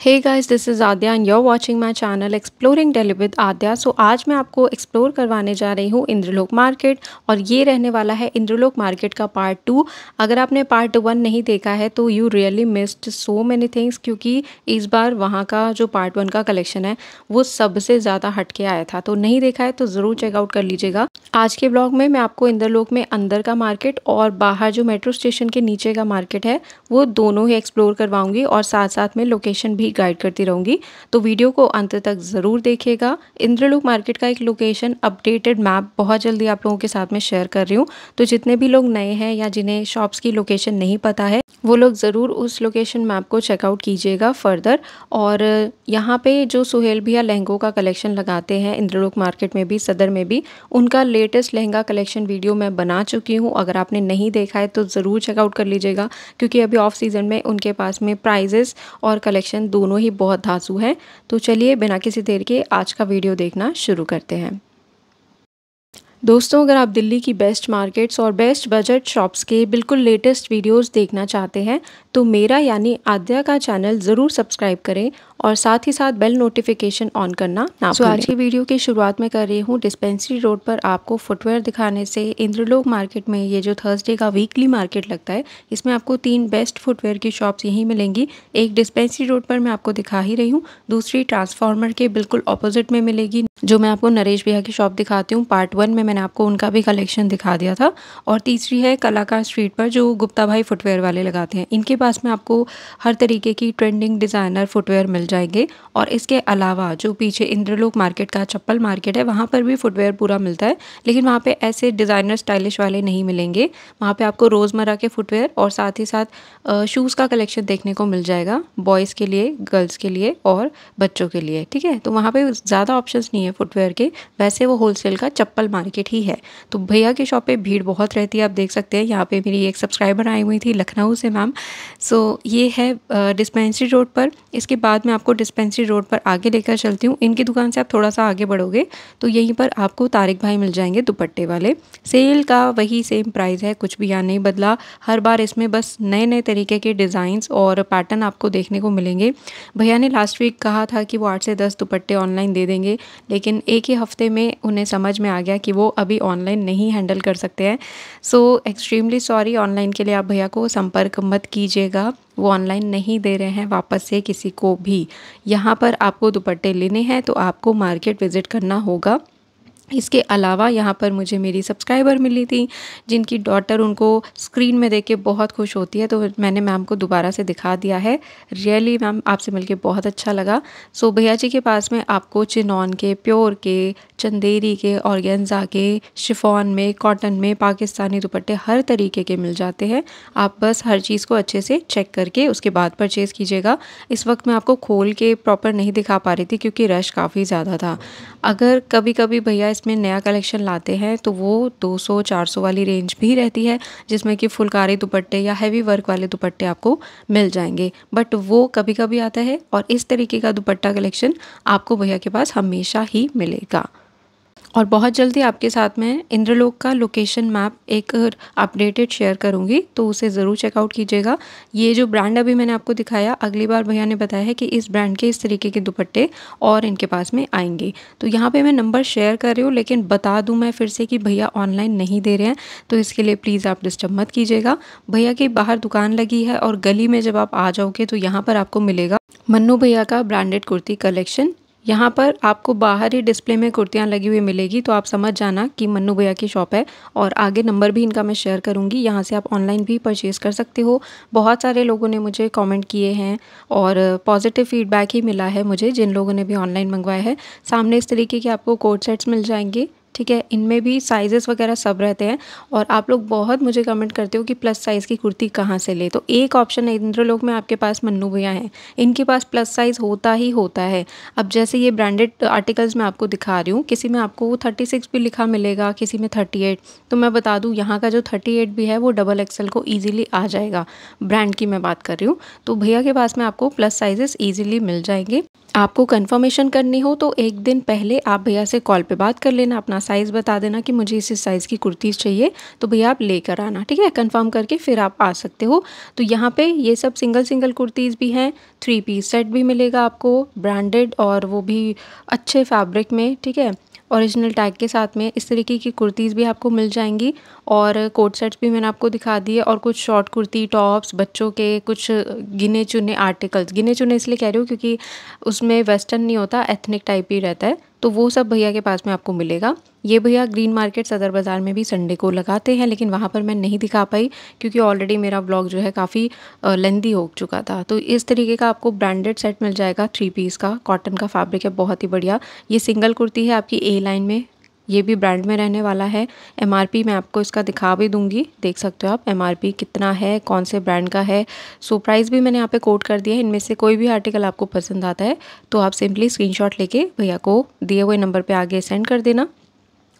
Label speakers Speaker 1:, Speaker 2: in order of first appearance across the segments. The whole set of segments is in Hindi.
Speaker 1: Hey guys, this is Aadya and you're watching my channel exploring Delhi with Aadya. So आज मैं आपको एक्सप्लोर करवाने जा रही हूँ इंद्रलोक मार्केट और ये रहने वाला है इंद्रलोक मार्केट का पार्ट 2। अगर आपने पार्ट 1 नहीं देखा है तो you really missed so many things, क्योंकि इस बार वहाँ का जो पार्ट 1 का कलेक्शन है वो सबसे ज़्यादा हटके आया था। तो नहीं देखा है तो ज़रूर चेकआउट कर लीजिएगा। आज के ब्लॉग में मैं आपको इंद्रलोक में अंदर का मार्केट और बाहर जो मेट्रो स्टेशन के नीचे का मार्केट है वो दोनों ही एक्सप्लोर करवाऊंगी और साथ साथ में लोकेशन भी गाइड करती रहूंगी। तो वीडियो को अंत तक ज़रूर देखिएगा। इंद्रलोक मार्केट का एक लोकेशन अपडेटेड मैप बहुत जल्दी आप लोगों के साथ में शेयर कर रही हूँ। तो जितने भी लोग नए हैं या जिन्हें शॉप्स की लोकेशन नहीं पता है वो लोग ज़रूर उस लोकेशन मैप को चेकआउट कीजिएगा फर्दर। और यहाँ पे जो सुहेल भैया लहंगों का कलेक्शन लगाते हैं इंद्रलोक मार्केट में भी, सदर में भी, उनका लेटेस्ट लहंगा कलेक्शन वीडियो मैं बना चुकी हूँ। अगर आपने नहीं देखा है तो ज़रूर चेकआउट कर लीजिएगा, क्योंकि अभी ऑफ सीज़न में उनके पास में प्राइजेस और कलेक्शन दोनों ही बहुत धांसू हैं। तो चलिए बिना किसी देर के आज का वीडियो देखना शुरू करते हैं। दोस्तों, अगर आप दिल्ली की बेस्ट मार्केट्स और बेस्ट बजट शॉप्स के बिल्कुल लेटेस्ट वीडियोस देखना चाहते हैं तो मेरा यानी आद्या का चैनल ज़रूर सब्सक्राइब करें और साथ ही साथ बेल नोटिफिकेशन ऑन करना ना भूलें। आज की वीडियो की शुरुआत में कर रही हूँ डिस्पेंसरी रोड पर आपको फुटवेयर दिखाने से। इंद्रलोक मार्केट में ये जो थर्सडे का वीकली मार्केट लगता है इसमें आपको 3 बेस्ट फुटवेयर की शॉप्स यहीं मिलेंगी। एक डिस्पेंसरी रोड पर मैं आपको दिखा ही रही हूँ, दूसरी ट्रांसफार्मर के बिल्कुल ऑपोजिट में मिलेगी जो मैं आपको नरेश भैया की शॉप दिखाती हूँ। पार्ट 1 में मैंने आपको उनका भी कलेक्शन दिखा दिया था। और तीसरी है कलाकार स्ट्रीट पर जो गुप्ता भाई फुटवेयर वाले लगाते हैं। इनके पास में आपको हर तरीके की ट्रेंडिंग डिज़ाइनर फुटवेयर मिल जाएंगे। और इसके अलावा जो पीछे इंद्रलोक मार्केट का चप्पल मार्केट है वहाँ पर भी फुटवेयर पूरा मिलता है, लेकिन वहाँ पे ऐसे डिज़ाइनर स्टाइलिश वाले नहीं मिलेंगे। वहाँ पे आपको रोज़मर्रा के फुटवेयर और साथ ही साथ शूज़ का कलेक्शन देखने को मिल जाएगा, बॉयज़ के लिए, गर्ल्स के लिए और बच्चों के लिए। ठीक है, तो वहाँ पे ज़्यादा ऑप्शंस नहीं है फुटवेयर के। वैसे वो होलसेल का चप्पल मार्केट ही है। तो भैया की शॉप पे भीड़ बहुत रहती है, आप देख सकते हैं। यहाँ पे मेरी एक सब्सक्राइबर आई हुई थी लखनऊ से, मैम। सो ये है डिस्पेंसरी रोड पर। इसके बाद मैं आपको डिस्पेंसरी रोड पर आगे लेकर चलती हूँ। इनकी दुकान से आप थोड़ा सा आगे बढ़ोगे तो यहीं पर आपको तारिक भाई मिल जाएंगे दुपट्टे वाले। सेल का वही सेम प्राइस है, कुछ भी यहाँ नहीं बदला। हर बार इसमें बस नए नए तरीके के डिज़ाइंस और पैटर्न आपको देखने को मिलेंगे। भैया ने लास्ट वीक कहा था कि वो 8 से 10 दुपट्टे ऑनलाइन दे देंगे, लेकिन एक ही हफ्ते में उन्हें समझ में आ गया कि वो अभी ऑनलाइन नहीं हैंडल कर सकते हैं। सो एक्सट्रीमली सॉरी, ऑनलाइन के लिए आप भैया को संपर्क मत कीजिएगा। वो ऑनलाइन नहीं दे रहे हैं वापस से किसी को भी। यहाँ पर आपको दुपट्टे लेने हैं तो आपको मार्केट विज़िट करना होगा। इसके अलावा यहाँ पर मुझे मेरी सब्सक्राइबर मिली थी जिनकी डॉटर उनको स्क्रीन में देख के बहुत खुश होती है, तो मैंने मैम को दोबारा से दिखा दिया है। रियली मैम, आपसे मिलके बहुत अच्छा लगा। सो भैया जी के पास में आपको चिनॉन के, प्योर के, चंदेरी के, ऑर्गेन्जा के, शिफॉन में, कॉटन में, पाकिस्तानी दुपट्टे हर तरीके के मिल जाते हैं। आप बस हर चीज़ को अच्छे से चेक करके उसके बाद परचेज़ कीजिएगा। इस वक्त मैं आपको खोल के प्रॉपर नहीं दिखा पा रही थी क्योंकि रश काफ़ी ज़्यादा था। अगर कभी कभी भैया इसमें नया कलेक्शन लाते हैं तो वो 200-400 वाली रेंज भी रहती है, जिसमें कि फुलकारी दुपट्टे या हैवी वर्क वाले दुपट्टे आपको मिल जाएंगे। बट वो कभी कभी आता है और इस तरीके का दुपट्टा कलेक्शन आपको भैया के पास हमेशा ही मिलेगा। और बहुत जल्दी आपके साथ में इंद्रलोक का लोकेशन मैप एक अपडेटेड शेयर करूंगी, तो उसे ज़रूर चेकआउट कीजिएगा। ये जो ब्रांड अभी मैंने आपको दिखाया, अगली बार भैया ने बताया है कि इस ब्रांड के इस तरीके के दुपट्टे और इनके पास में आएंगे। तो यहाँ पे मैं नंबर शेयर कर रही हूँ, लेकिन बता दूँ मैं फिर से कि भैया ऑनलाइन नहीं दे रहे हैं, तो इसके लिए प्लीज़ आप डिस्टर्ब मत कीजिएगा। भैया की बाहर दुकान लगी है और गली में जब आप आ जाओगे तो यहाँ पर आपको मिलेगा मन्नू भैया का ब्रांडेड कुर्ती कलेक्शन। यहाँ पर आपको बाहर ही डिस्प्ले में कुर्तियाँ लगी हुई मिलेगी, तो आप समझ जाना कि मन्नू भैया की शॉप है। और आगे नंबर भी इनका मैं शेयर करूँगी, यहाँ से आप ऑनलाइन भी परचेज़ कर सकते हो। बहुत सारे लोगों ने मुझे कमेंट किए हैं और पॉजिटिव फीडबैक ही मिला है मुझे, जिन लोगों ने भी ऑनलाइन मंगवाया है। सामने इस तरीके के आपको कोट सेट्स मिल जाएंगे। ठीक है, इनमें भी साइजेस वगैरह सब रहते हैं। और आप लोग बहुत मुझे कमेंट करते हो कि प्लस साइज़ की कुर्ती कहाँ से ले, तो एक ऑप्शन है इंद्रलोक में, आपके पास मन्नू भैया हैं, इनके पास प्लस साइज़ होता ही होता है। अब जैसे ये ब्रांडेड आर्टिकल्स मैं आपको दिखा रही हूँ, किसी में आपको 36 भी लिखा मिलेगा, किसी में 38। तो मैं बता दूँ यहाँ का जो 38 भी है वो डबल एक्सल को ईजिली आ जाएगा। ब्रांड की मैं बात कर रही हूँ, तो भैया के पास में आपको प्लस साइजेस ईजिली मिल जाएंगे। आपको कंफर्मेशन करनी हो तो एक दिन पहले आप भैया से कॉल पे बात कर लेना, अपना साइज़ बता देना कि मुझे इस साइज़ की कुर्तीज़ चाहिए, तो भैया आप लेकर आना, ठीक है। कंफर्म करके फिर आप आ सकते हो। तो यहाँ पे ये सब सिंगल कुर्तीज़ भी हैं, 3 पीस सेट भी मिलेगा आपको ब्रांडेड, और वो भी अच्छे फैब्रिक में, ठीक है, ओरिजिनल टैग के साथ में। इस तरीके की कुर्तीज़ भी आपको मिल जाएंगी, और कोट सेट्स भी मैंने आपको दिखा दिए, और कुछ शॉर्ट कुर्ती टॉप्स, बच्चों के कुछ गिने चुने आर्टिकल्स, गिने चुने इसलिए कह रही हूँ क्योंकि उसमें वेस्टर्न नहीं होता, एथनिक टाइप ही रहता है, तो वो सब भैया के पास में आपको मिलेगा। ये भैया ग्रीन मार्केट सदर बाज़ार में भी संडे को लगाते हैं, लेकिन वहाँ पर मैं नहीं दिखा पाई क्योंकि ऑलरेडी मेरा ब्लॉग जो है काफ़ी लेंदी हो चुका था। तो इस तरीके का आपको ब्रांडेड सेट मिल जाएगा, 3 पीस का, कॉटन का फैब्रिक है, बहुत ही बढ़िया। ये सिंगल कुर्ती है आपकी ए लाइन में, ये भी ब्रांड में रहने वाला है। एमआरपी मैं आपको इसका दिखा भी दूंगी, देख सकते हो आप एमआरपी कितना है, कौन से ब्रांड का है। सो प्राइस भी मैंने यहाँ पे कोट कर दिया है। इनमें से कोई भी आर्टिकल आपको पसंद आता है तो आप सिंपली स्क्रीनशॉट लेके भैया को दिए हुए नंबर पे आगे सेंड कर देना,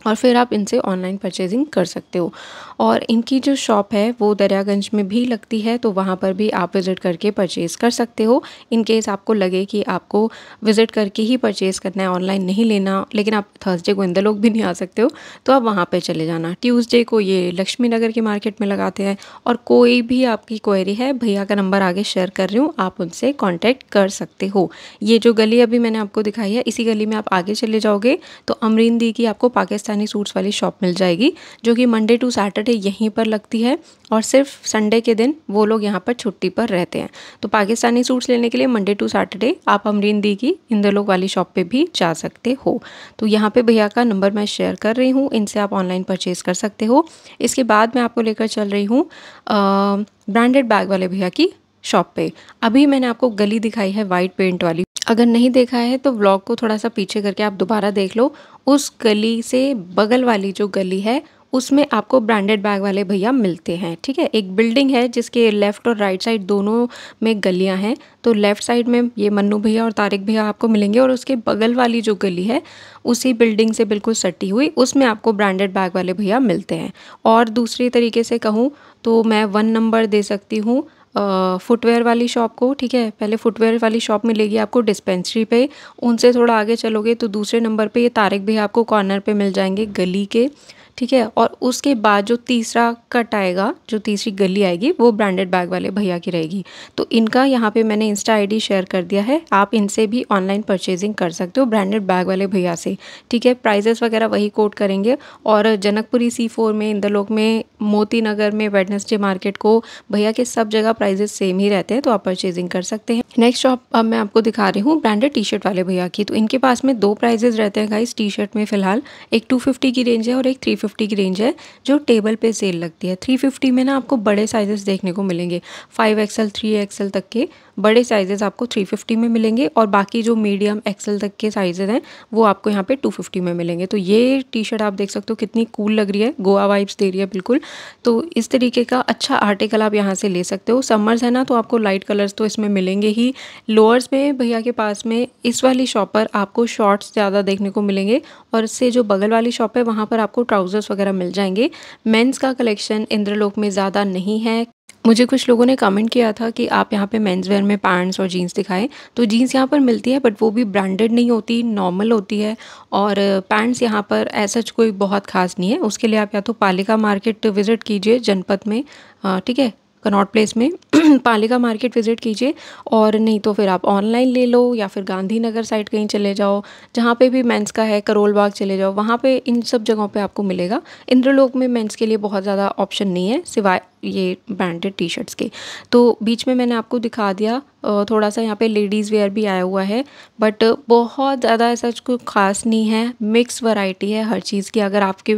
Speaker 1: और फिर आप इनसे ऑनलाइन परचेजिंग कर सकते हो। और इनकी जो शॉप है वो दरियागंज में भी लगती है, तो वहाँ पर भी आप विज़िट करके परचेज़ कर सकते हो। इन केस आपको लगे कि आपको विज़िट करके ही परचेज़ करना है, ऑनलाइन नहीं लेना, लेकिन आप थर्सडे को इंदलोक भी नहीं आ सकते हो, तो आप वहाँ पे चले जाना। ट्यूसडे को ये लक्ष्मी नगर की मार्केट में लगाते हैं। और कोई भी आपकी क्वेरी है, भैया का नंबर आगे शेयर कर रही हूँ, आप उनसे कॉन्टैक्ट कर सकते हो। ये जो गली अभी मैंने आपको दिखाई है, इसी गली में आप आगे चले जाओगे तो अमरीन दी की आपको पाकिस्तानी सूट्स वाली शॉप मिल जाएगी, जो कि मंडे टू सैटरडे यहीं पर लगती है, और सिर्फ संडे के दिन वो लोग यहाँ पर छुट्टी पर रहते हैं। तो पाकिस्तानी सूट्स लेने के लिए मंडे टू सैटरडे आप अमरीन दी की इंदलोक वाली शॉप पे भी जा सकते हो। तो यहाँ पे भैया का नंबर मैं शेयर कर रही हूँ, इनसे आप ऑनलाइन परचेज़ कर सकते हो। इसके बाद मैं आपको लेकर चल रही हूँ ब्रांडेड बैग वाले भैया की शॉप पे। अभी मैंने आपको गली दिखाई है वाइट पेंट वाली, अगर नहीं देखा है तो व्लॉग को थोड़ा सा पीछे करके आप दोबारा देख लो। उस गली से बगल वाली जो गली है उसमें आपको ब्रांडेड बैग वाले भैया मिलते हैं, ठीक है। एक बिल्डिंग है जिसके लेफ़्ट और राइट साइड दोनों में गलियां हैं, तो लेफ़्ट साइड में ये मन्नू भैया और तारिक भैया आपको मिलेंगे, और उसके बगल वाली जो गली है उसी बिल्डिंग से बिल्कुल सटी हुई, उसमें आपको ब्रांडेड बैग वाले भैया मिलते हैं। और दूसरी तरीके से कहूँ तो मैं 1 नंबर दे सकती हूँ फुटवेयर वाली शॉप को, ठीक है। पहले फुटवेयर वाली शॉप मिलेगी आपको डिस्पेंसरी पे, उनसे थोड़ा आगे चलोगे तो दूसरे नंबर पे ये तारिक भैया आपको कॉर्नर पे मिल जाएंगे गली के, ठीक है। और उसके बाद जो तीसरा कट आएगा, जो तीसरी गली आएगी, वो ब्रांडेड बैग वाले भैया की रहेगी। तो इनका यहाँ पे मैंने इंस्टा आईडी शेयर कर दिया है, आप इनसे भी ऑनलाइन परचेजिंग कर सकते हो ब्रांडेड बैग वाले भैया से, ठीक है। प्राइजेस वगैरह वही कोट करेंगे। और जनकपुरी C4 में, इंदलोक में, मोती नगर में, वेडनेसडे मार्केट को भैया के सब जगह प्राइजेस सेम ही रहते हैं, तो आप परचेजिंग कर सकते हैं। नेक्स्ट शॉप अब मैं आपको दिखा रही हूँ ब्रांडेड टी शर्ट वाले भैया की। तो इनके पास में 2 प्राइजेस रहते हैं गाइस टी शर्ट में फ़िलहाल, एक 250 की रेंज है और एक 350 की रेंज है, जो टेबल पे सेल लगती है। 350 में ना आपको बड़े साइजेस देखने को मिलेंगे, 5XL 3XL तक के बड़े साइजेस आपको 350 में मिलेंगे, और बाकी जो मीडियम XL तक के साइजेस हैं वो आपको यहाँ पे 250 में मिलेंगे। तो ये टी शर्ट आप देख सकते हो कितनी कूल लग रही है, गोवा वाइब्स दे रही है बिल्कुल। तो इस तरीके का अच्छा आर्टिकल आप यहाँ से ले सकते हो। समर्स है ना, तो आपको लाइट कलर्स तो इसमें मिलेंगे ही। लोअर्स में भैया के पास में इस वाली शॉप पर आपको शॉर्ट्स ज़्यादा देखने को मिलेंगे, और इससे जो बगल वाली शॉप है वहाँ पर आपको ट्राउजर्स वगैरह मिल जाएंगे। मेंस का कलेक्शन इंद्रलोक में ज़्यादा नहीं है। मुझे कुछ लोगों ने कमेंट किया था कि आप यहाँ पे मेंस वेयर में पैंट्स और जीन्स दिखाएं, तो जीन्स यहाँ पर मिलती है, बट वो भी ब्रांडेड नहीं होती, नॉर्मल होती है। और पैंट्स यहाँ पर ऐसा कोई बहुत खास नहीं है। उसके लिए आप या तो पालिका मार्केट विज़िट कीजिए जनपद में, ठीक है, कनॉट प्लेस में पालिका मार्केट विज़िट कीजिए, और नहीं तो फिर आप ऑनलाइन ले लो, या फिर गांधीनगर साइड कहीं चले जाओ जहाँ पे भी मेंस का है, करोल बाग चले जाओ, वहाँ पे इन सब जगहों पे आपको मिलेगा। इंद्रलोक में मेंस के लिए बहुत ज़्यादा ऑप्शन नहीं है सिवाय ये ब्रांडेड टी शर्ट्स के। तो बीच में मैंने आपको दिखा दिया, थोड़ा सा यहाँ पे लेडीज़ वेयर भी आया हुआ है, बट बहुत ज़्यादा ऐसा कुछ खास नहीं है, मिक्स वैरायटी है हर चीज़ की। अगर आपके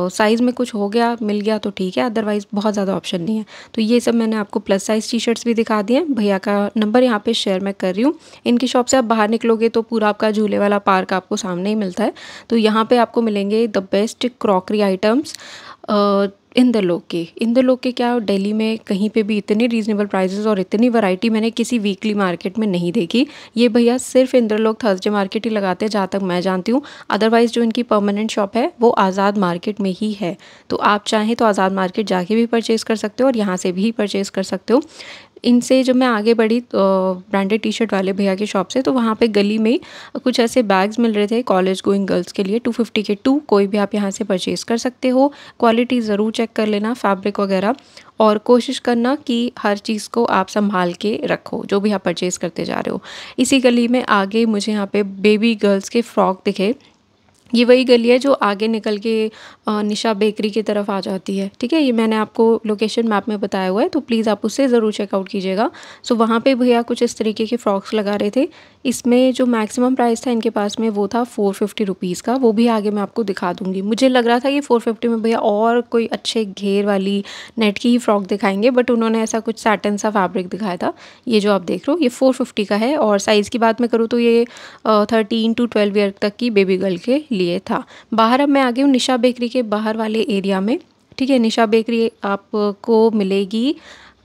Speaker 1: साइज़ में कुछ हो गया, मिल गया तो ठीक है, अदरवाइज़ बहुत ज़्यादा ऑप्शन नहीं है। तो ये सब मैंने आपको प्लस साइज़ टी शर्ट्स भी दिखा दिए हैं। भैया का नंबर यहाँ पे शेयर मैं कर रही हूँ। इनकी शॉप से आप बाहर निकलोगे तो पूरा आपका झूले वाला पार्क आपको सामने ही मिलता है। तो यहाँ पे आपको मिलेंगे द बेस्ट क्रॉकरी आइटम्स इंदलोक के क्या दिल्ली में कहीं पे भी इतने रीज़नेबल प्राइसेस और इतनी वैरायटी मैंने किसी वीकली मार्केट में नहीं देखी। ये भैया सिर्फ इंदलोक थर्सडे मार्केट ही लगाते हैं जहाँ तक मैं जानती हूँ, अदरवाइज़ जो इनकी परमानेंट शॉप है वो आज़ाद मार्केट में ही है। तो आप चाहें तो आज़ाद मार्केट जाके भी परचेज़ कर सकते हो और यहाँ से भी परचेज़ कर सकते हो। इनसे जब मैं आगे बढ़ी ब्रांडेड टी शर्ट वाले भैया की शॉप से, तो वहाँ पे गली में कुछ ऐसे बैग्स मिल रहे थे कॉलेज गोइंग गर्ल्स के लिए 250 के 2। कोई भी आप यहाँ से परचेज़ कर सकते हो। क्वालिटी ज़रूर चेक कर लेना, फैब्रिक वगैरह, और कोशिश करना कि हर चीज़ को आप संभाल के रखो जो भी आप परचेज़ करते जा रहे हो। इसी गली में आगे मुझे यहाँ पे बेबी गर्ल्स के फ़्रॉक दिखे। ये वही गली है जो आगे निकल के निशा बेकरी की तरफ आ जाती है, ठीक है। ये मैंने आपको लोकेशन मैप में बताया हुआ है, तो प्लीज़ आप उससे ज़रूर चेकआउट कीजिएगा। सो वहाँ पे भैया कुछ इस तरीके के फ़्रॉक्स लगा रहे थे। इसमें जो मैक्सिमम प्राइस था इनके पास में वो था 450 रुपीज़ का। वो भी आगे मैं आपको दिखा दूँगी। मुझे लग रहा था कि 450 में भैया और कोई अच्छे घेर वाली नेट की ही फ़्रॉक दिखाएंगे, बट उन्होंने ऐसा कुछ सैटिन सा फैब्रिक दिखाया था। ये जो आप देख रहे हो ये 450 का है, और साइज़ की बात मैं करूँ तो ये 13 to 12 ईयर तक की बेबी गर्ल के लिए था। बाहर अब मैं आ गई हूँ निशा बेकरी के बाहर वाले एरिया में, ठीक है। निशा बेकरी आपको मिलेगी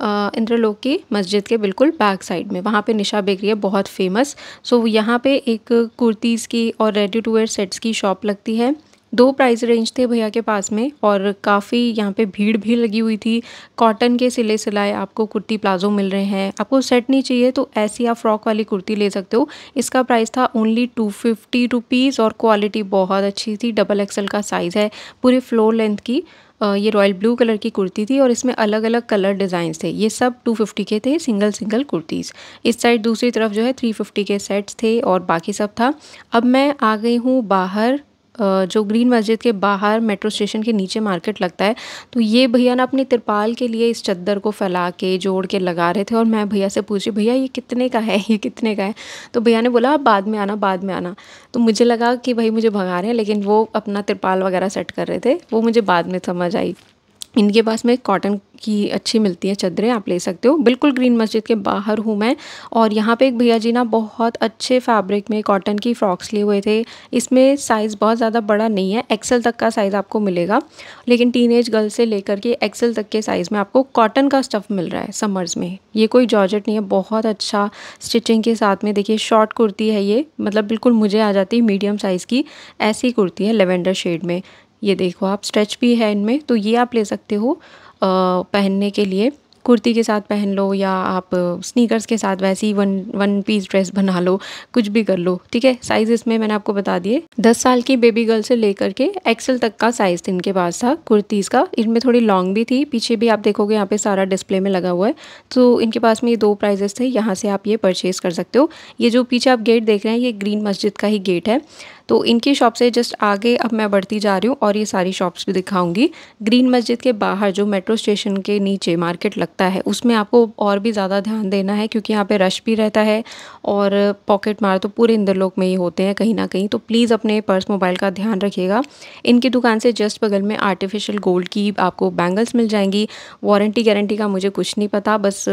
Speaker 1: इंद्रलोक की मस्जिद के बिल्कुल बैक साइड में। वहाँ पे निशा बेकरी है, बहुत फेमस। सो यहाँ पे एक कुर्तीज़ की और रेडी टू वेयर सेट्स की शॉप लगती है। 2 प्राइस रेंज थे भैया के पास में, और काफ़ी यहाँ पे भीड़ भी लगी हुई थी। कॉटन के सिले सिलाए आपको कुर्ती प्लाजो मिल रहे हैं। आपको सेट नहीं चाहिए तो ऐसी आप फ्रॉक वाली कुर्ती ले सकते हो। इसका प्राइस था ओनली 250 रुपीज़, और क्वालिटी बहुत अच्छी थी। डबल एक्सल का साइज़ है, पूरे फ्लोर लेंथ की। ये रॉयल ब्लू कलर की कुर्ती थी, और इसमें अलग अलग कलर डिज़ाइंस थे। ये सब 250 के थे, सिंगल सिंगल कुर्तीज़। इस साइड दूसरी तरफ जो है 350 के सेट्स थे, और बाकी सब था। अब मैं आ गई हूँ बाहर, जो ग्रीन मस्जिद के बाहर मेट्रो स्टेशन के नीचे मार्केट लगता है। तो ये भैया ना अपनी तिरपाल के लिए इस चद्दर को फैला के जोड़ के लगा रहे थे, और मैं भैया से पूछी भैया ये कितने का है, ये कितने का है। तो भैया ने बोला आप बाद में आना, बाद में आना। तो मुझे लगा कि भाई मुझे भगा रहे हैं, लेकिन वो अपना तिरपाल वगैरह सेट कर रहे थे। वो मुझे बाद में समझ आई। इनके पास में कॉटन की अच्छी मिलती है चादरें, आप ले सकते हो। बिल्कुल ग्रीन मस्जिद के बाहर हूँ मैं, और यहाँ पे एक भैया जी ना बहुत अच्छे फैब्रिक में कॉटन की फ़्रॉक्स लिए हुए थे। इसमें साइज़ बहुत ज़्यादा बड़ा नहीं है, एक्सेल तक का साइज़ आपको मिलेगा, लेकिन टीनेज गर्ल से लेकर के एक्सेल तक के साइज़ में आपको कॉटन का स्टफ़ मिल रहा है समर्स में। ये कोई जॉर्जेट नहीं है, बहुत अच्छा स्टिचिंग के साथ में। देखिए शॉर्ट कुर्ती है ये, मतलब बिल्कुल मुझे आ जाती है मीडियम साइज़ की ऐसी कुर्ती है लेवेंडर शेड में। ये देखो आप, स्ट्रेच भी है इनमें, तो ये आप ले सकते हो पहनने के लिए। कुर्ती के साथ पहन लो, या आप स्नीकर्स के साथ वैसी वन पीस ड्रेस बना लो, कुछ भी कर लो, ठीक है। साइज़ इसमें मैंने आपको बता दिए। 10 साल की बेबी गर्ल से लेकर के एक्सेल तक का साइज़ इनके पास था कुर्तीज़ का। इनमें थोड़ी लॉन्ग भी थी, पीछे भी आप देखोगे यहाँ पे सारा डिस्प्ले में लगा हुआ है। तो इनके पास में ये 2 प्राइजेस थे, यहाँ से आप ये परचेज़ कर सकते हो। ये जो पीछे आप गेट देख रहे हैं ये ग्रीन मस्जिद का ही गेट है। तो इनकी शॉप से जस्ट आगे अब मैं बढ़ती जा रही हूँ, और ये सारी शॉप्स भी दिखाऊंगी। ग्रीन मस्जिद के बाहर जो मेट्रो स्टेशन के नीचे मार्केट लगता है, उसमें आपको और भी ज़्यादा ध्यान देना है, क्योंकि यहाँ पे रश भी रहता है, और पॉकेट मार तो पूरे इंद्रलोक में ही होते हैं कहीं ना कहीं। तो प्लीज़ अपने पर्स मोबाइल का ध्यान रखिएगा। इनकी दुकान से जस्ट बगल में आर्टिफिशियल गोल्ड की आपको बैंगल्स मिल जाएंगी। वारंटी गारंटी का मुझे कुछ नहीं पता, बस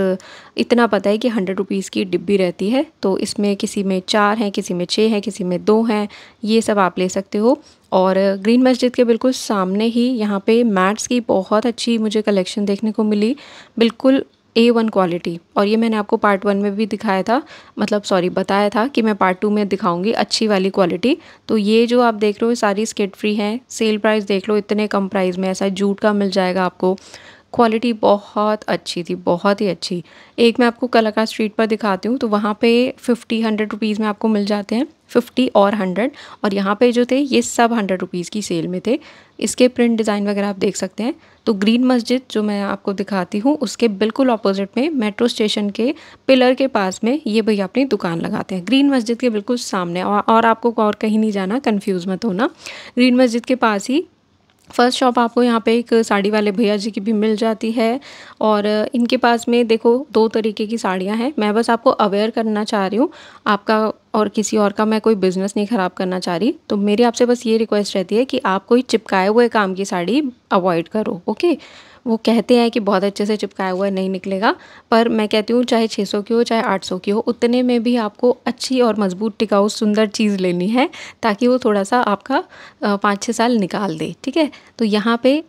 Speaker 1: इतना पता है कि 100 रुपीज़ की डिब्बी रहती है। तो इसमें किसी में 4 हैं, किसी में 6 हैं, किसी में 2 हैं, ये सब आप ले सकते हो। और ग्रीन मस्जिद के बिल्कुल सामने ही यहाँ पे मैट्स की बहुत अच्छी मुझे कलेक्शन देखने को मिली, बिल्कुल A1 क्वालिटी। और ये मैंने आपको पार्ट 1 में भी दिखाया था, मतलब सॉरी बताया था कि मैं पार्ट 2 में दिखाऊंगी अच्छी वाली क्वालिटी। तो ये जो आप देख रहे हो सारी स्किड फ्री हैं। सेल प्राइस देख लो, इतने कम प्राइस में ऐसा जूट का मिल जाएगा आपको। क्वालिटी बहुत अच्छी थी, बहुत ही अच्छी। एक मैं आपको कलाकार स्ट्रीट पर दिखाती हूँ, तो वहाँ पे 50-100 रुपीज़ में आपको मिल जाते हैं, 50 और 100। और यहाँ पे जो थे ये सब 100 रुपीज़ की सेल में थे। इसके प्रिंट डिज़ाइन वगैरह आप देख सकते हैं। तो ग्रीन मस्जिद जो मैं आपको दिखाती हूँ उसके बिल्कुल ऑपोजिट में मेट्रो स्टेशन के पिलर के पास में ये भैया अपनी दुकान लगाते हैं, ग्रीन मस्जिद के बिल्कुल सामने। और आपको और कहीं नहीं जाना, कन्फ्यूज़ मत होना। ग्रीन मस्जिद के पास ही फर्स्ट शॉप आपको यहाँ पे एक साड़ी वाले भैया जी की भी मिल जाती है। और इनके पास में देखो 2 तरीके की साड़ियाँ हैं। मैं बस आपको अवेयर करना चाह रही हूँ आपका, और किसी और का मैं कोई बिज़नेस नहीं ख़राब करना चाह रही। तो मेरी आपसे बस ये रिक्वेस्ट रहती है कि आप कोई चिपकाए हुए काम की साड़ी अवॉइड करो, ओके। वो कहते हैं कि बहुत अच्छे से चिपकाया हुआ नहीं निकलेगा, पर मैं कहती हूँ चाहे 600 की हो चाहे 800 की हो, उतने में भी आपको अच्छी और मजबूत टिकाऊ सुंदर चीज़ लेनी है, ताकि वो थोड़ा सा आपका 5-6 साल निकाल दे, ठीक है। तो यहाँ पे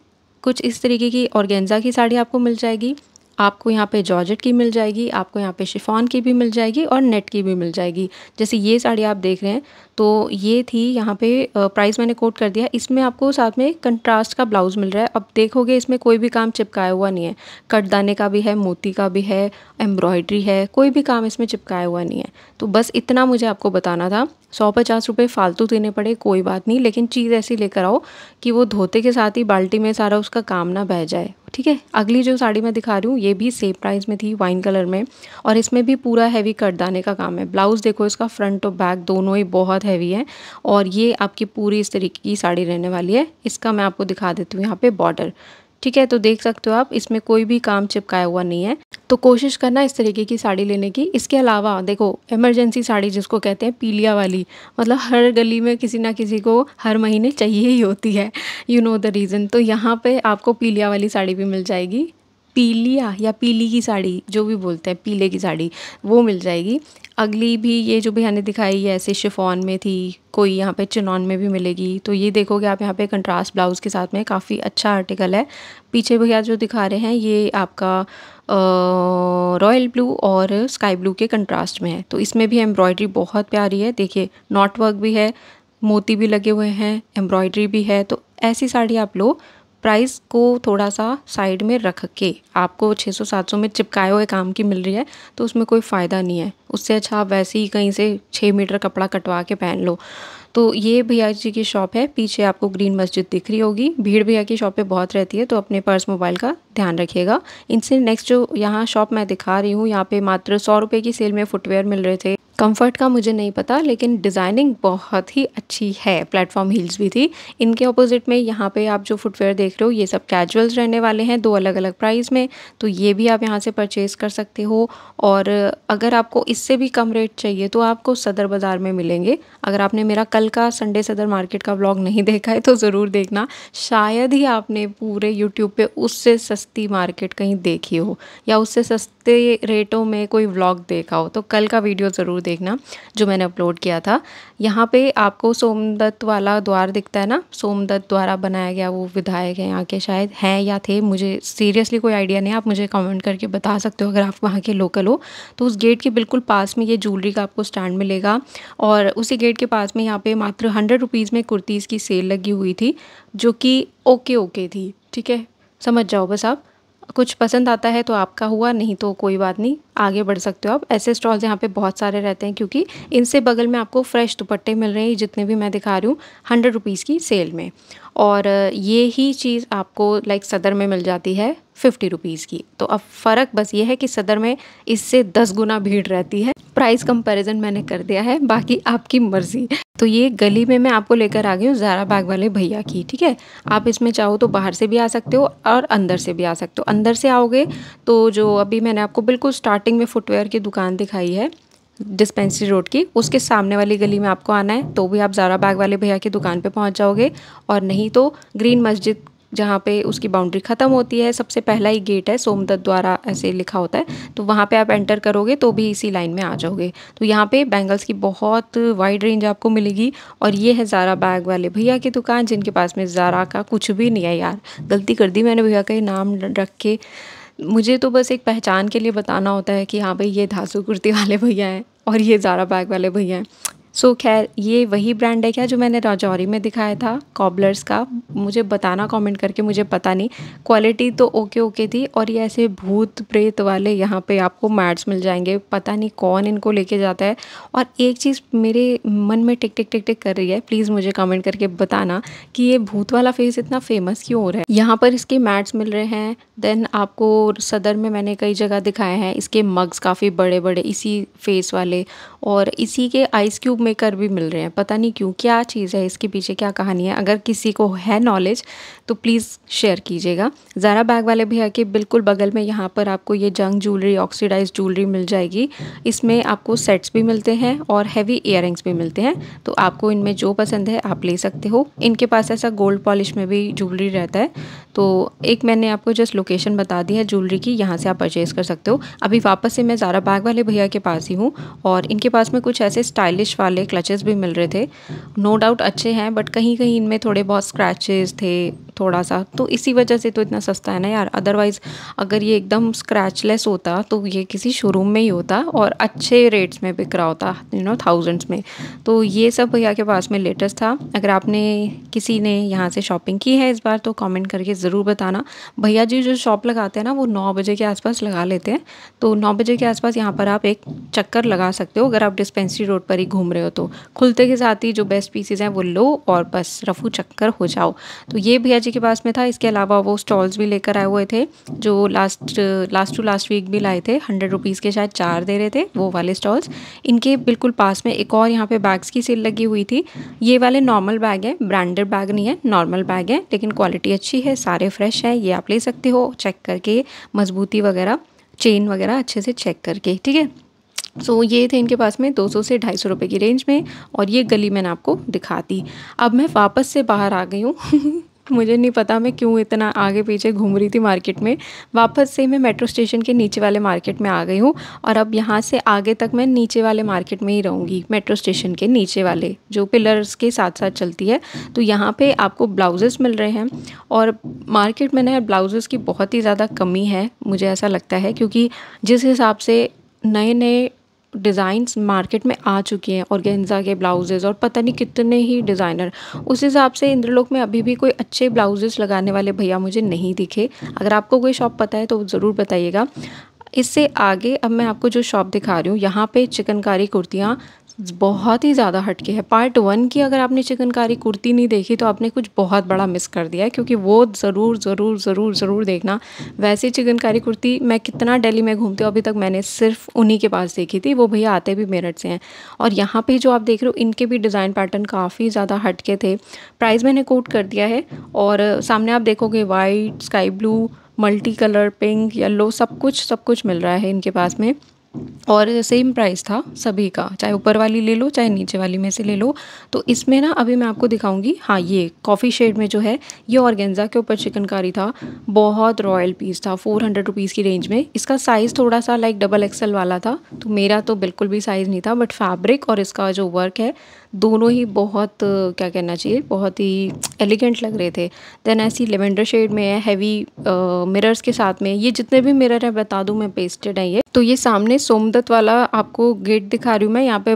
Speaker 1: कुछ इस तरीके की ऑर्गेन्जा की साड़ी आपको मिल जाएगी। आपको यहाँ पे जॉर्जेट की मिल जाएगी, आपको यहाँ पे शिफॉन की भी मिल जाएगी और नेट की भी मिल जाएगी। जैसे ये साड़ी आप देख रहे हैं तो ये थी, यहाँ पे प्राइस मैंने कोट कर दिया। इसमें आपको साथ में कंट्रास्ट का ब्लाउज़ मिल रहा है। अब देखोगे इसमें कोई भी काम चिपकाया हुआ नहीं है, कटदाने का भी है, मोती का भी है, एम्ब्रॉयडरी है, कोई भी काम इसमें चिपकाया हुआ नहीं है। तो बस इतना मुझे आपको बताना था। 150 रुपये फालतू देने पड़े कोई बात नहीं, लेकिन चीज़ ऐसी लेकर आओ कि वो धोते के साथ ही बाल्टी में सारा उसका काम ना बह जाए, ठीक है। अगली जो साड़ी मैं दिखा रही हूँ ये भी सेम प्राइस में थी, वाइन कलर में, और इसमें भी पूरा हैवी कटदाने का काम है। ब्लाउज़ देखो इसका फ्रंट और बैक दोनों ही बहुत हैवी है, और ये आपकी पूरी इस तरीके की साड़ी रहने वाली है। इसका मैं आपको दिखा देती हूँ यहाँ पे बॉर्डर, ठीक है। तो देख सकते हो आप, इसमें कोई भी काम चिपकाया हुआ नहीं है। तो कोशिश करना इस तरीके की साड़ी लेने की। इसके अलावा देखो, इमरजेंसी साड़ी जिसको कहते हैं, पीलिया वाली, मतलब हर गली में किसी ना किसी को हर महीने चाहिए ही होती है, यू नो द रीज़न। तो यहाँ पे आपको पीलिया वाली साड़ी भी मिल जाएगी, पीलिया या पीली की साड़ी जो भी बोलते हैं, पीले की साड़ी, वो मिल जाएगी। अगली भी ये जो भैया ने दिखाई है ऐसे शिफॉन में थी, कोई यहाँ पे चिनॉन में भी मिलेगी। तो ये देखोगे आप यहाँ पे कंट्रास्ट ब्लाउज़ के साथ में काफ़ी अच्छा आर्टिकल है। पीछे भैया जो दिखा रहे हैं ये आपका रॉयल ब्लू और स्काई ब्लू के कंट्रास्ट में है। तो इसमें भी एम्ब्रॉयडरी बहुत प्यारी है, देखिए नॉट वर्क भी है, मोती भी लगे हुए हैं, एम्ब्रॉयडरी भी है। तो ऐसी साड़ी आप लो, प्राइस को थोड़ा सा साइड में रख के। आपको 600-700 में चिपकाए हुए काम की मिल रही है तो उसमें कोई फ़ायदा नहीं है। उससे अच्छा आप वैसे ही कहीं से 6 मीटर कपड़ा कटवा के पहन लो। तो ये भैया जी की शॉप है, पीछे आपको ग्रीन मस्जिद दिख रही होगी। भीड़ भैया की शॉप पे बहुत रहती है, तो अपने पर्स मोबाइल का ध्यान रखिएगा। इनसे नेक्स्ट जो यहाँ शॉप मैं दिखा रही हूँ, यहाँ पे मात्र 100 रुपये की सेल में फुटवेयर मिल रहे थे। कंफर्ट का मुझे नहीं पता, लेकिन डिज़ाइनिंग बहुत ही अच्छी है। प्लेटफॉर्म हील्स भी थी। इनके ऑपोजिट में यहाँ पे आप जो फुटवेयर देख रहे हो ये सब कैजुअल्स रहने वाले हैं, 2 अलग अलग प्राइस में। तो ये भी आप यहाँ से परचेज़ कर सकते हो। और अगर आपको इससे भी कम रेट चाहिए तो आपको सदर बाज़ार में मिलेंगे। अगर आपने मेरा कल का संडे सदर मार्केट का व्लॉग नहीं देखा है तो ज़रूर देखना, शायद ही आपने पूरे यूट्यूब पे उससे सस्ती मार्केट कहीं देखी हो या उससे सस्ते रेटों में कोई व्लॉग देखा हो। तो कल का वीडियो ज़रूर देखना जो मैंने अपलोड किया था। यहाँ पे आपको सोमदत्त वाला द्वार दिखता है ना, सोमदत्त द्वारा बनाया गया वो विधायक है यहाँ के, शायद हैं या थे, मुझे सीरियसली कोई आइडिया नहीं। आप मुझे कमेंट करके बता सकते हो अगर आप वहाँ के लोकल हो। तो उस गेट के बिल्कुल पास में ये ज्वेलरी का आपको स्टैंड मिलेगा, और उसी गेट के पास में यहाँ पे मात्र 100 रुपीज़ में कुर्तीज़ की सेल लगी हुई थी, जो कि ओके थी, ठीक है। समझ जाओ बस आप, कुछ पसंद आता है तो आपका हुआ, नहीं तो कोई बात नहीं, आगे बढ़ सकते हो आप। ऐसे स्टॉल्स यहाँ पे बहुत सारे रहते हैं, क्योंकि इनसे बगल में आपको फ्रेश दुपट्टे मिल रहे हैं, जितने भी मैं दिखा रही हूँ 100 रुपीज़ की सेल में। और ये ही चीज़ आपको लाइक सदर में मिल जाती है 50 रुपीज़ की। तो अब फ़र्क बस ये है कि सदर में इससे 10 गुना भीड़ रहती है। प्राइस कंपैरिजन मैंने कर दिया है, बाकी आपकी मर्ज़ी। तो ये गली में मैं आपको लेकर आ गई हूँ ज़ारा बैग वाले भैया की, ठीक है। आप इसमें चाहो तो बाहर से भी आ सकते हो और अंदर से भी आ सकते हो। अंदर से आओगे तो जो अभी मैंने आपको बिल्कुल स्टार्टिंग में फुटवेयर की दुकान दिखाई है डिस्पेंसरी रोड की, उसके सामने वाली गली में आपको आना है, तो भी आप ज़ारा बैग वाले भैया की दुकान पे पहुंच जाओगे। और नहीं तो ग्रीन मस्जिद जहाँ पे उसकी बाउंड्री ख़त्म होती है, सबसे पहला ही गेट है, सोमदत्त द्वारा ऐसे लिखा होता है, तो वहाँ पे आप एंटर करोगे तो भी इसी लाइन में आ जाओगे। तो यहाँ पे बैंगल्स की बहुत वाइड रेंज आपको मिलेगी। और ये है ज़ारा बैग वाले भैया की दुकान, जिनके पास में ज़ारा का कुछ भी नहीं है। यार गलती कर दी मैंने भैया का नाम रख के, मुझे तो बस एक पहचान के लिए बताना होता है कि हाँ भाई ये धासु कुर्ती वाले भैया हैं और ये ज़ारा बैग वाले भैया हैं। सो खैर, ये वही ब्रांड है क्या जो मैंने राजौरी में दिखाया था कॉबलर्स का? मुझे बताना कमेंट करके, मुझे पता नहीं। क्वालिटी तो ओके थी। और ये ऐसे भूत प्रेत वाले यहाँ पे आपको मैट्स मिल जाएंगे, पता नहीं कौन इनको लेके जाता है। और एक चीज़ मेरे मन में टिक टिक टिक टिक कर रही है, प्लीज़ मुझे कमेंट करके बताना कि ये भूत वाला फेस इतना फेमस क्यों हो रहा है। यहाँ पर इसके मैट्स मिल रहे हैं। देन आपको सदर में मैंने कई जगह दिखाए हैं इसके मग्स, काफ़ी बड़े बड़े इसी फेस वाले, और इसी के आइस क्यूब मेकर भी मिल रहे हैं। पता नहीं क्यों, क्या चीज़ है इसके पीछे, क्या कहानी है। अगर किसी को है नॉलेज तो प्लीज़ शेयर कीजिएगा। ज़ारा बैग वाले भैया के बिल्कुल बगल में यहाँ पर आपको ये जंग ज्वेलरी, ऑक्सीडाइज ज्वेलरी मिल जाएगी। इसमें आपको सेट्स भी मिलते हैं और हैवी इयररिंग्स भी मिलते हैं। तो आपको इनमें जो पसंद है आप ले सकते हो। इनके पास ऐसा गोल्ड पॉलिश में भी ज्वेलरी रहता है। तो एक मैंने आपको जस्ट लोकेशन बता दी है ज्वेलरी की, यहाँ से आप परचेज़ कर सकते हो। अभी वापस से मैं ज़ारा बैग वाले भैया के पास ही हूँ, और इनके पास में कुछ ऐसे स्टाइलिश वाले क्लचेस भी मिल रहे थे। नो डाउट अच्छे हैं, बट कहीं कहीं इनमें थोड़े बहुत स्क्रैचेस थे, थोड़ा सा, तो इसी वजह से तो इतना सस्ता है ना यार। अदरवाइज़ अगर ये एकदम स्क्रैचलेस होता तो ये किसी शोरूम में ही होता और अच्छे रेट्स में बिक रहा होता, थाउजेंड्स में। तो ये सब भैया के पास में लेटेस्ट था। अगर आपने किसी ने यहाँ से शॉपिंग की है इस बार तो कमेंट करके ज़रूर बताना। भैया जी जो शॉप लगाते हैं ना वो 9 बजे के आसपास लगा लेते हैं, तो 9 बजे के आसपास यहाँ पर आप एक चक्कर लगा सकते हो अगर आप डिस्पेंसरी रोड पर ही घूम रहे हो तो। खुलते के साथ ही जो बेस्ट पीसेज हैं वो लो और बस रफू चक्कर हो जाओ। तो ये भैया जी के पास में था। इसके अलावा वो स्टॉल्स भी लेकर आए हुए थे जो लास्ट वीक भी लाए थे। 100 रुपीज़ के शायद 4 दे रहे थे वो वाले स्टॉल्स। इनके बिल्कुल पास में एक और यहाँ पे बैग्स की सेल लगी हुई थी। ये वाले नॉर्मल बैग है, ब्रांडेड बैग नहीं है, नॉर्मल बैग है, लेकिन क्वालिटी अच्छी है, सारे फ्रेश है। ये आप ले सकते हो चेक करके, मजबूती वगैरह, चेन वगैरह अच्छे से चेक करके, ठीक है। सो ये थे इनके पास में 200 से 250 रुपये की रेंज में, और ये गली मैंने आपको दिखा दी। अब मैं वापस से बाहर आ गई हूँ मुझे नहीं पता मैं क्यों इतना आगे पीछे घूम रही थी मार्केट में। वापस से मैं मेट्रो स्टेशन के नीचे वाले मार्केट में आ गई हूँ, और अब यहाँ से आगे तक मैं नीचे वाले मार्केट में ही रहूँगी, मेट्रो स्टेशन के नीचे वाले जो पिलर्स के साथ साथ चलती है। तो यहाँ पे आपको ब्लाउजेस मिल रहे हैं, और मार्केट में ना ब्लाउजेस की बहुत ही ज़्यादा कमी है मुझे ऐसा लगता है, क्योंकि जिस हिसाब से नए नए डिज़ाइंस मार्केट में आ चुके हैं, ऑर्गेन्जा के ब्लाउजेज़ और पता नहीं कितने ही डिज़ाइनर, उस हिसाब से इंद्रलोक में अभी भी कोई अच्छे ब्लाउजेस लगाने वाले भैया मुझे नहीं दिखे। अगर आपको कोई शॉप पता है तो ज़रूर बताइएगा। इससे आगे अब मैं आपको जो शॉप दिखा रही हूँ, यहाँ पे चिकनकारी कुर्तियाँ बहुत ही ज़्यादा हटके है। पार्ट 1 की अगर आपने चिकनकारी कुर्ती नहीं देखी तो आपने कुछ बहुत बड़ा मिस कर दिया है, क्योंकि वो ज़रूर ज़रूर ज़रूर ज़रूर देखना। वैसे चिकनकारी कुर्ती मैं कितना दिल्ली में घूमती हूँ, अभी तक मैंने सिर्फ उन्हीं के पास देखी थी। वो भैया आते भी मेरठ से हैं, और यहाँ पे जो आप देख रहे हो इनके भी डिज़ाइन पैटर्न काफ़ी ज़्यादा हटके थे। प्राइस मैंने कोट कर दिया है, और सामने आप देखोगे white, sky blue, multi colour, pink, yellow, सब कुछ मिल रहा है इनके पास में, और सेम प्राइस था सभी का, चाहे ऊपर वाली ले लो चाहे नीचे वाली में से ले लो। तो इसमें ना अभी मैं आपको दिखाऊंगी। हाँ, ये कॉफ़ी शेड में जो है ये ऑर्गेन्जा के ऊपर चिकनकारी था, बहुत रॉयल पीस था, 400 रुपीज़ की रेंज में। इसका साइज़ थोड़ा सा लाइक XXL वाला था, तो मेरा तो बिल्कुल भी साइज़ नहीं था, बट फैब्रिक और इसका जो वर्क है दोनों ही बहुत क्या कहना चाहिए, बहुत ही एलिगेंट लग रहे थे। देन ऐसी लेवेंडर शेड में है, हैवी मिरर्स के साथ में। ये जितने भी मिरर हैं बता दूं मैं, पेस्टेड है ये। तो ये सामने सोमदत्त वाला आपको गेट दिखा रही हूँ मैं, यहाँ पे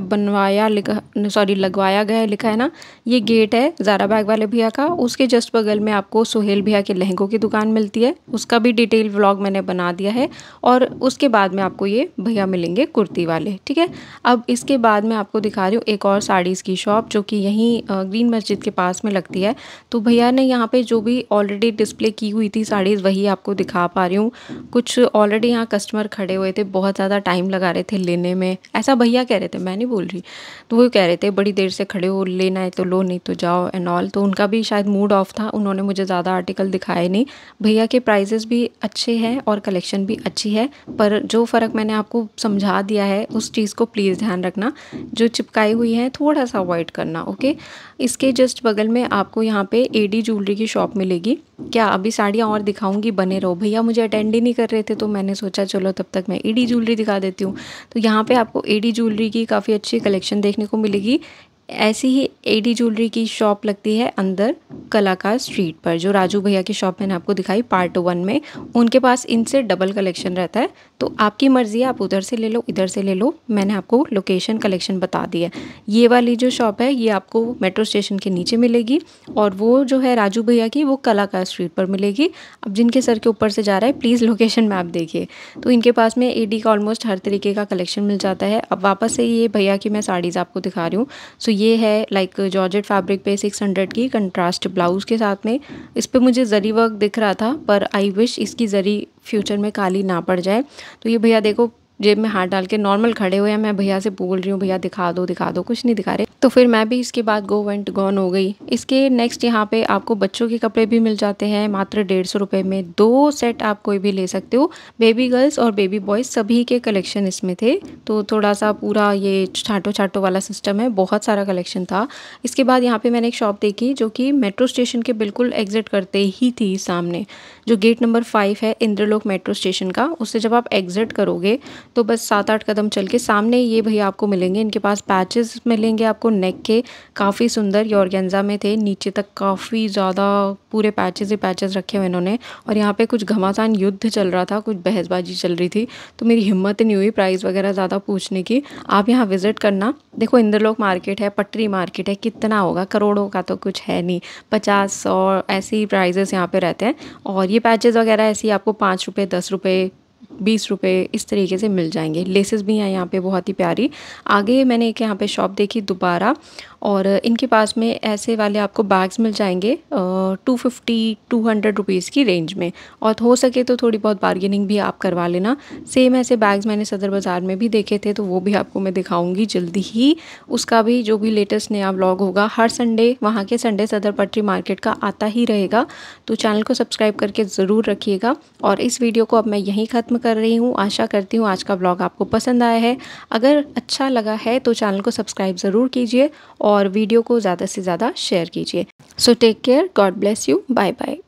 Speaker 1: लगवाया गया है लिखा है ना, ये गेट है ज़ारा बैग वाले भैया का। उसके जस्ट बगल में आपको सोहेल भैया के लहंगों की दुकान मिलती है, उसका भी डिटेल व्लॉग मैंने बना दिया है। और उसके बाद में आपको ये भैया मिलेंगे कुर्ती वाले, ठीक है। अब इसके बाद मैं आपको दिखा रही हूँ एक और साड़ीज़ की शॉप, जो कि यहीं ग्रीन मस्जिद के पास में लगती है। तो भैया ने यहाँ पे जो भी ऑलरेडी डिस्प्ले की हुई थी साड़ीज़ वही आपको दिखा पा रही हूँ। कुछ ऑलरेडी यहाँ कस्टमर खड़े हुए थे, बहुत ज़्यादा टाइम लगा रहे थे लेने में, ऐसा भैया कह रहे थे, मैं नहीं बोल रही। तो वो कह रहे थे बड़ी देर से खड़े हो, लेना है तो लो नहीं तो जाओ एंड ऑल। तो उनका भी शायद मूड ऑफ था, उन्होंने मुझे ज़्यादा आर्टिकल दिखाए नहीं। भैया के प्राइजेस भी अच्छे हैं और कलेक्शन भी अच्छी है, पर जो फ़र्क मैंने आपको समझा दिया है उस चीज़ को प्लीज़ ध्यान रखना, जो चिपकाई हुई है थोड़ा सा अवॉइड करना, ओके। इसके जस्ट बगल में आपको यहाँ पे एडी ज्वेलरी की शॉप मिलेगी। क्या अभी साड़ियाँ और दिखाऊंगी, बने रहो। भैया मुझे अटेंड ही नहीं कर रहे थे, तो मैंने सोचा चलो तब तक मैं एडी ज्वेलरी दिखा देती हूँ। तो यहाँ पे आपको एडी ज्वेलरी की काफ़ी अच्छी कलेक्शन देखने को मिलेगी। ऐसी ही एडी ज्वेलरी की शॉप लगती है अंदर कलाकार स्ट्रीट पर, जो राजू भैया की शॉप मैंने आपको दिखाई पार्ट 1 में। उनके पास इनसे डबल कलेक्शन रहता है, तो आपकी मर्ज़ी है, आप उधर से ले लो इधर से ले लो। मैंने आपको लोकेशन कलेक्शन बता दी है। ये वाली जो शॉप है ये आपको मेट्रो स्टेशन के नीचे मिलेगी, और वो जो है राजू भैया की वो कलाकार स्ट्रीट पर मिलेगी। अब जिनके सर के ऊपर से जा रहा है प्लीज़ लोकेशन मैप देखिए। तो इनके पास में एडी का ऑलमोस्ट हर तरीके का कलेक्शन मिल जाता है। अब वापस से ये भैया की मैं साड़ीज़ आपको दिखा रही हूँ। सो ये है लाइक जॉर्जेट फैब्रिक पे 600 की कंट्रास्ट ब्लाउज़ के साथ में। इस पे मुझे जरी वर्क दिख रहा था, पर आई विश इसकी जरी फ्यूचर में काली ना पड़ जाए। तो ये भैया देखो जेब में हाथ डाल के नॉर्मल खड़े हुए हैं, मैं भैया से बोल रही हूँ भैया दिखा दो, कुछ नहीं दिखा रहे। तो फिर मैं भी इसके बाद गॉन हो गई। इसके नेक्स्ट यहाँ पे आपको बच्चों के कपड़े भी मिल जाते हैं मात्र 150 रुपये में। 2 सेट आप कोई भी ले सकते हो, बेबी गर्ल्स और बेबी बॉयज़ सभी के कलेक्शन इसमें थे। तो थोड़ा सा पूरा ये छाटो वाला सिस्टम है, बहुत सारा कलेक्शन था। इसके बाद यहाँ पे मैंने एक शॉप देखी जो कि मेट्रो स्टेशन के बिल्कुल एग्जिट करते ही थी सामने, जो गेट नंबर 5 है इंद्रलोक मेट्रो स्टेशन का। उससे जब आप एग्जिट करोगे तो बस 7-8 कदम चल के सामने ये भैया आपको मिलेंगे। इनके पास पैचेस मिलेंगे आपको नेक के, काफ़ी सुंदर ये ऑर्गेन्जा में थे, नीचे तक काफ़ी ज़्यादा पूरे पैचेस ही पैचेस रखे हुए इन्होंने। और यहाँ पे कुछ घमासान युद्ध चल रहा था, कुछ बहसबाजी चल रही थी, तो मेरी हिम्मत नहीं हुई प्राइस वगैरह ज़्यादा पूछने की। आप यहाँ विज़िट करना। देखो इंद्रलोक मार्केट है, पटरी मार्केट है, कितना होगा, करोड़ों का तो कुछ है नहीं, 50-100 ऐसे ही प्राइजेस यहाँ पे रहते हैं। और ये पैचेस वगैरह ऐसे ही आपको 5 रुपये, 10 रुपये, 20 रुपये इस तरीके से मिल जाएंगे। लेसेस भी हैं यहाँ पे बहुत ही प्यारी। आगे मैंने एक यहाँ पे शॉप देखी दोबारा, और इनके पास में ऐसे वाले आपको बैग्स मिल जाएंगे 250-200 रुपीज़ की रेंज में। और हो सके तो थोड़ी बहुत बार्गेनिंग भी आप करवा लेना। सेम ऐसे बैग्स मैंने सदर बाज़ार में भी देखे थे, तो वो भी आपको मैं दिखाऊंगी जल्दी ही। उसका भी जो भी लेटेस्ट नया व्लॉग होगा, हर संडे वहाँ के संडे सदर पटरी मार्केट का आता ही रहेगा, तो चैनल को सब्सक्राइब करके ज़रूर रखिएगा। और इस वीडियो को अब मैं यहीं ख़त्म कर रही हूँ। आशा करती हूँ आज का व्लॉग आपको पसंद आया है। अगर अच्छा लगा है तो चैनल को सब्सक्राइब ज़रूर कीजिए और वीडियो को ज़्यादा से ज़्यादा शेयर कीजिए। So take care, God bless you, bye bye.